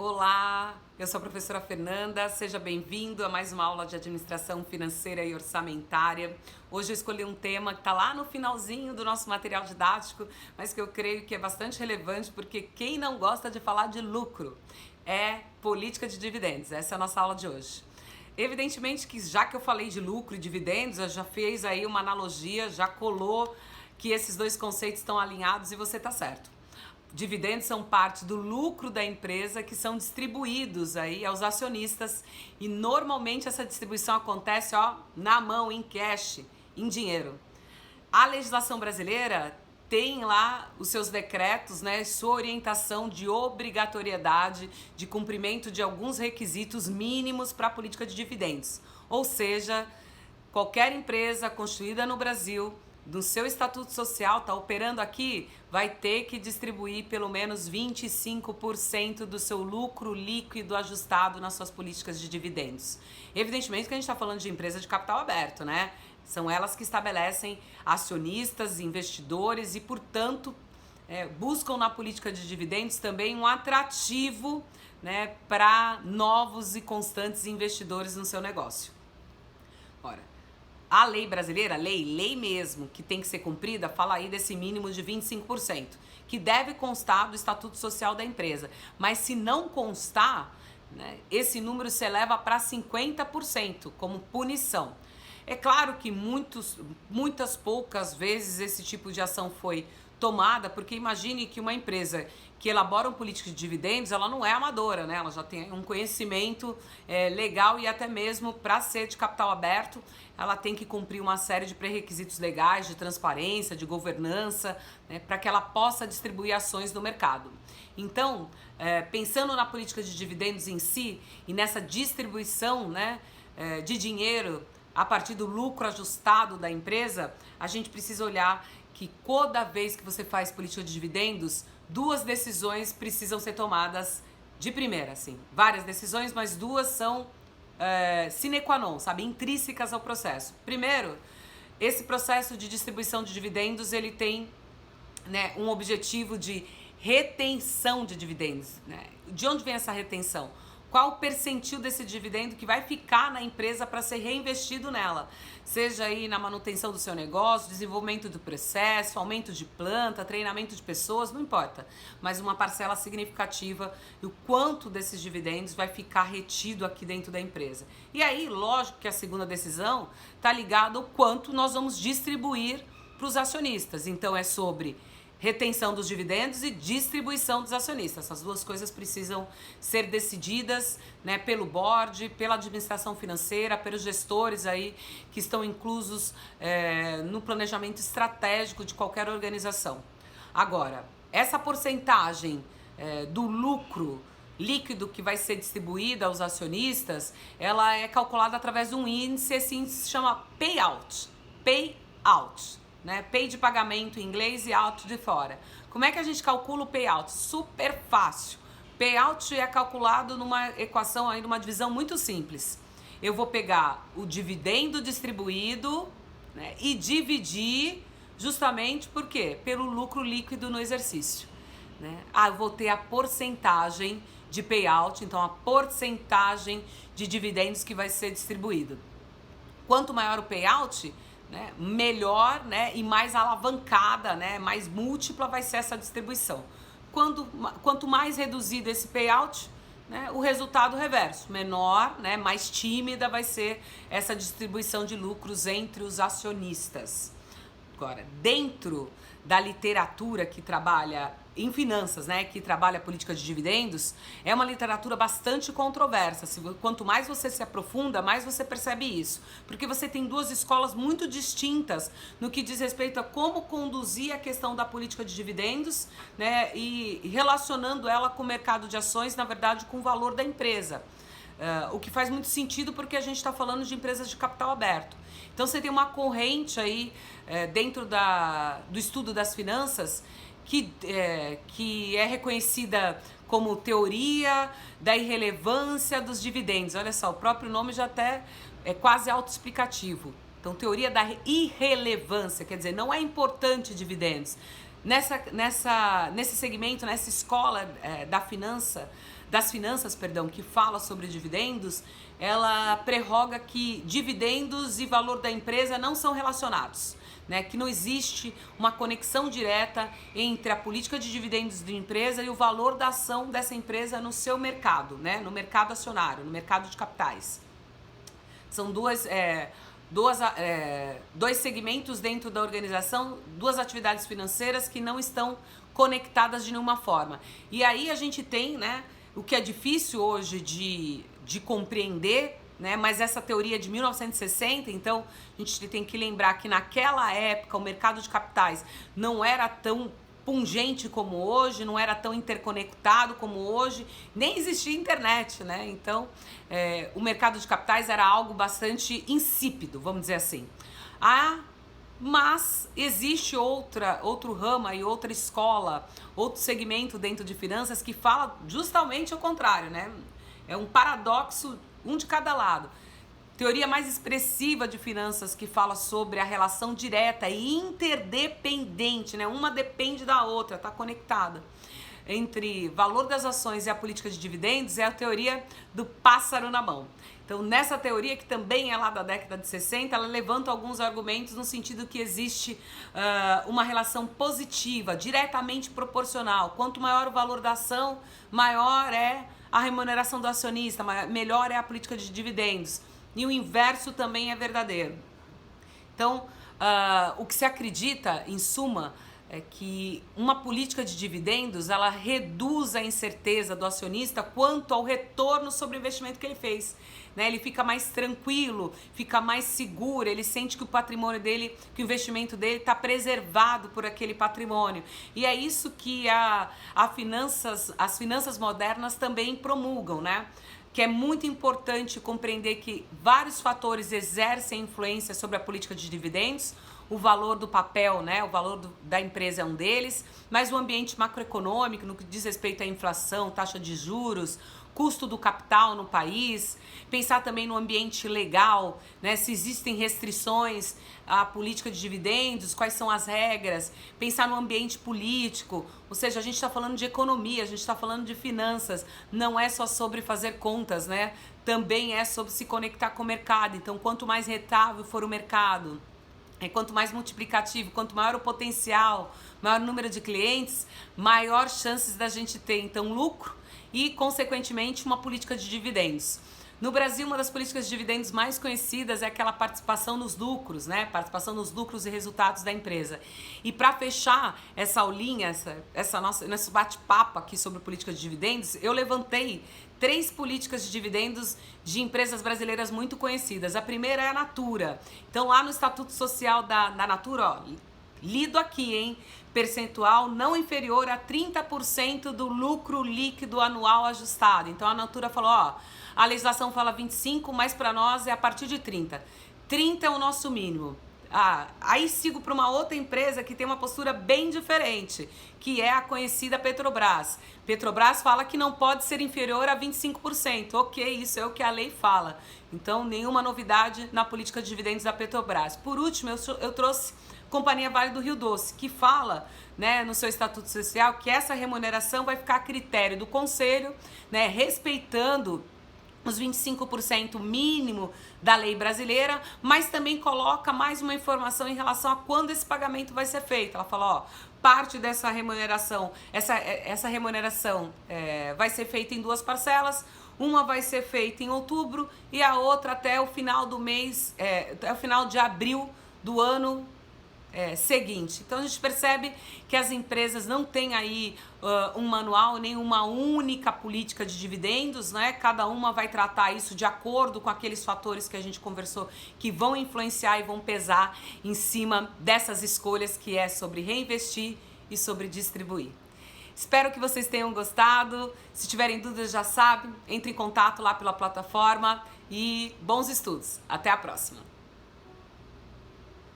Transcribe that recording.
Olá, eu sou a professora Fernanda, seja bem-vindo a mais uma aula de administração financeira e orçamentária. Hoje eu escolhi um tema que está lá no finalzinho do nosso material didático, mas que eu creio que é bastante relevante porque quem não gosta de falar de lucro é política de dividendos. Essa é a nossa aula de hoje. Evidentemente que já que eu falei de lucro e dividendos, eu já fiz aí uma analogia, já colou que esses dois conceitos estão alinhados e você está certo. Dividendos são parte do lucro da empresa que são distribuídos aí aos acionistas e normalmente essa distribuição acontece na mão, em cash, em dinheiro. A legislação brasileira tem lá os seus decretos, né, sua orientação de obrigatoriedade de cumprimento de alguns requisitos mínimos para a política de dividendos. Ou seja, qualquer empresa constituída no Brasil, do seu estatuto social, está operando aqui, vai ter que distribuir pelo menos 25% do seu lucro líquido ajustado nas suas políticas de dividendos. Evidentemente que a gente está falando de empresa de capital aberto, né? São elas que estabelecem acionistas, investidores e, portanto, buscam na política de dividendos também um atrativo, né, para novos e constantes investidores no seu negócio. Ora, a lei brasileira, lei mesmo, que tem que ser cumprida, fala aí desse mínimo de 25%, que deve constar do estatuto social da empresa. Mas se não constar, né, esse número se eleva para 50% como punição. É claro que muitas poucas vezes esse tipo de ação foi tomada, porque imagine que uma empresa que elabora um política de dividendos, ela não é amadora, né? Ela já tem um conhecimento legal e até mesmo para ser de capital aberto, ela tem que cumprir uma série de pré-requisitos legais, de transparência, de governança, né, para que ela possa distribuir ações no mercado. Então, pensando na política de dividendos em si e nessa distribuição, né, de dinheiro a partir do lucro ajustado da empresa, a gente precisa olhar que toda vez que você faz política de dividendos, duas decisões precisam ser tomadas de primeira, assim. Várias decisões, mas duas são sine qua non, sabe? Intrínsecas ao processo. Primeiro, esse processo de distribuição de dividendos, ele tem, né, um objetivo de retenção de dividendos, né? De onde vem essa retenção? Qual o percentil desse dividendo que vai ficar na empresa para ser reinvestido nela? Seja aí na manutenção do seu negócio, desenvolvimento do processo, aumento de planta, treinamento de pessoas, não importa. Mas uma parcela significativa do quanto desses dividendos vai ficar retido aqui dentro da empresa. E aí, lógico que a segunda decisão está ligada ao quanto nós vamos distribuir para os acionistas. Então é sobre retenção dos dividendos e distribuição dos acionistas. Essas duas coisas precisam ser decididas, né, pelo board, pela administração financeira, pelos gestores aí que estão inclusos no planejamento estratégico de qualquer organização. Agora, essa porcentagem do lucro líquido que vai ser distribuída aos acionistas, ela é calculada através de um índice, esse índice se chama payout. Né? Pay de pagamento em inglês e out de fora. Como é que a gente calcula o payout? Super fácil. Payout é calculado numa equação aí, numa divisão muito simples. Eu vou pegar o dividendo distribuído, né, e dividir justamente por quê? Pelo lucro líquido no exercício, né? Eu vou ter a porcentagem de payout, então a porcentagem de dividendos que vai ser distribuído. Quanto maior o payout, né, melhor, né, e mais alavancada, né, mais múltipla vai ser essa distribuição. Quanto mais reduzido esse payout, né, o resultado reverso, menor, né, mais tímida vai ser essa distribuição de lucros entre os acionistas. Agora, dentro da literatura que trabalha em finanças, né, que trabalha a política de dividendos, é uma literatura bastante controversa. Quanto mais você se aprofunda, mais você percebe isso. Porque você tem duas escolas muito distintas no que diz respeito a como conduzir a questão da política de dividendos, né, e relacionando ela com o mercado de ações, na verdade, com o valor da empresa. O que faz muito sentido porque a gente está falando de empresas de capital aberto. Então você tem uma corrente aí dentro do estudo das finanças que é reconhecida como teoria da irrelevância dos dividendos. Olha só, o próprio nome já até é quase autoexplicativo. Então, teoria da irrelevância, quer dizer, não é importante dividendos. nesse segmento, nessa escola das finanças, que fala sobre dividendos, ela prerroga que dividendos e valor da empresa não são relacionados, né? Que não existe uma conexão direta entre a política de dividendos da empresa e o valor da ação dessa empresa no seu mercado, né? No mercado acionário, no mercado de capitais. São dois segmentos dentro da organização, duas atividades financeiras que não estão conectadas de nenhuma forma. E aí a gente tem, né, o que é difícil hoje de compreender, né, mas essa teoria de 1960, então a gente tem que lembrar que naquela época o mercado de capitais não era tão pungente como hoje, não era tão interconectado como hoje, nem existia internet, né? Então, o mercado de capitais era algo bastante insípido, vamos dizer assim. Mas existe outro ramo e outra escola, outro segmento dentro de finanças que fala justamente ao contrário, né? É um paradoxo, um de cada lado. Teoria mais expressiva de finanças que fala sobre a relação direta e interdependente, né? Uma depende da outra, está conectada. Entre valor das ações e a política de dividendos é a teoria do pássaro na mão. Então, nessa teoria, que também é lá da década de 60, ela levanta alguns argumentos no sentido que existe uma relação positiva, diretamente proporcional. Quanto maior o valor da ação, maior é a remuneração do acionista, melhor é a política de dividendos. E o inverso também é verdadeiro. Então, o que se acredita, em suma, é que uma política de dividendos, ela reduz a incerteza do acionista quanto ao retorno sobre o investimento que ele fez, né? Ele fica mais tranquilo, fica mais seguro, ele sente que o patrimônio dele, que o investimento dele está preservado por aquele patrimônio. E é isso que as finanças modernas também promulgam, né? Que é muito importante compreender que vários fatores exercem influência sobre a política de dividendos. O valor do papel, né? O valor da empresa é um deles, mas o ambiente macroeconômico, no que diz respeito à inflação, taxa de juros, custo do capital no país, pensar também no ambiente legal, né? Se existem restrições à política de dividendos, quais são as regras, pensar no ambiente político, ou seja, a gente está falando de economia, a gente está falando de finanças, não é só sobre fazer contas, né? Também é sobre se conectar com o mercado. Então, quanto mais rentável for o mercado, quanto mais multiplicativo, quanto maior o potencial, maior o número de clientes, maior chances da gente ter, então, lucro e, consequentemente, uma política de dividendos. No Brasil, uma das políticas de dividendos mais conhecidas é aquela participação nos lucros, né? Participação nos lucros e resultados da empresa. E para fechar essa aulinha, nosso bate-papo aqui sobre política de dividendos, eu levantei 3 políticas de dividendos de empresas brasileiras muito conhecidas. A primeira é a Natura. Então, lá no Estatuto Social da Natura, ó, lido aqui, hein? Percentual não inferior a 30% do lucro líquido anual ajustado. Então, a Natura falou, ó, a legislação fala 25, mas para nós é a partir de 30. 30 é o nosso mínimo. Aí sigo para uma outra empresa que tem uma postura bem diferente, que é a conhecida Petrobras. Petrobras fala que não pode ser inferior a 25%. Ok, isso é o que a lei fala. Então, nenhuma novidade na política de dividendos da Petrobras. Por último, eu trouxe Companhia Vale do Rio Doce, que fala, né, no seu Estatuto Social que essa remuneração vai ficar a critério do Conselho, né, respeitando os 25% mínimo da lei brasileira, mas também coloca mais uma informação em relação a quando esse pagamento vai ser feito. Ela fala, ó, parte dessa remuneração, essa remuneração vai ser feita em 2 parcelas, uma vai ser feita em outubro e a outra até o final do mês, até o final de abril do ano seguinte. Então a gente percebe que as empresas não têm aí um manual, nem uma única política de dividendos, né? Cada uma vai tratar isso de acordo com aqueles fatores que a gente conversou, que vão influenciar e vão pesar em cima dessas escolhas, que é sobre reinvestir e sobre distribuir. Espero que vocês tenham gostado. Se tiverem dúvidas, já sabem, entre em contato lá pela plataforma e bons estudos. Até a próxima!